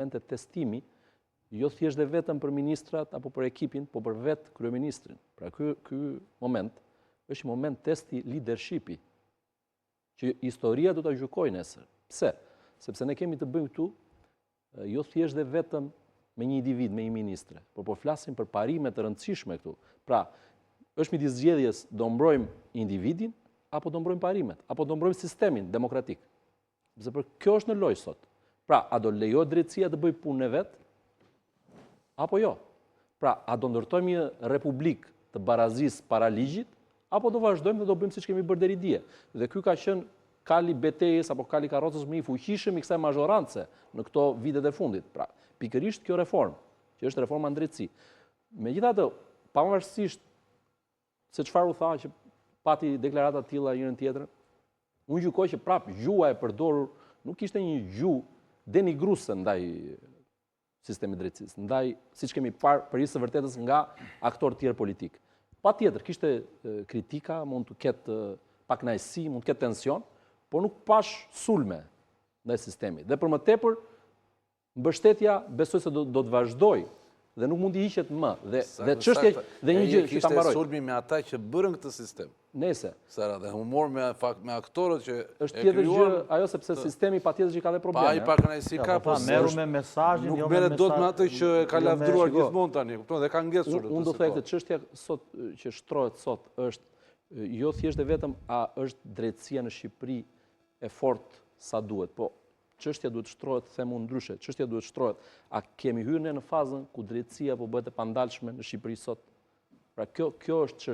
momente testimi, jo thjesht dhe vetëm për ministrat apo për ekipin, po për vetë kryeministrin. Pra ky moment është një moment testi leadershipi, që historia do ta gjykojë nesër. Pse? Sepse ne kemi të bëjmë këtu jo thjesht dhe vetëm me një individ, me një ministre, por po flasim për parime të rëndësishme këtu. Pra, është midis zgjedhjes do mbrojmë individin apo do mbrojmë parimet, apo do mbrojmë sistemin demokratik. Sepse për kjo është në lojë sot. Pra, a do lejohet drejtësia të bëjë punën e vet? Apo jo? Pra, a do ndërtojmë një republik të barazisë para ligjit, apo do vazhdojmë dhe do bëjmë siç kemi bërë deri dje. Dhe ky ka qenë kali betejës apo kali karrocës më i fuqishëm i kësaj mazhorance në këto vitet e fundit. Pra, pikërisht kjo reformë, që është reforma në drejtësi. Megjithatë, pavarësisht se çfarë u tha që pati deklarata të tilla njërin tjetrën, unë gjykoj që prapë gjuha e përdorur nuk ishte një gjuhë denigruese ndaj sistemi drejtësisë, ndaj siç kemi parë për së vërtetës nga aktorë tjerë politik. Patjetër, kishte kritika, mund të ketë pakënaqësi, mund të ketë tension, por nuk pash sulme ndaj sistemit. Dhe për më tepër, mbështetja besoj se do të vazhdojë dhe nuk mund të hiqet më. Dhe çështja dhe një gjë që ta mbaroj. Kishte sulmi me ata që bërën këtë sistem. Nese. Sara dhe humor me aktorët që është tjetër gjë, ajo sepse sistemi patjetër që ka dhe probleme. Pa i pakënaqësi ka, po merru me mesazhin, jo me nuk merret dot me atë që ka lavdëruar gjithmonë tani, kupton, dhe ka ngjesur. Unë do të thoj këtë çështja sot që shtrohet sot është jo thjesht e vetëm a është drejtësia në Shqipëri e fortë sa duhet, po çështja duhet shtrohet, them unë ndryshe, çështja duhet shtrohet, a kemi hyrë ne në fazën ku drejtësia po bëhet e pandalshme në Shqipëri sot? Pra kjo është çështja.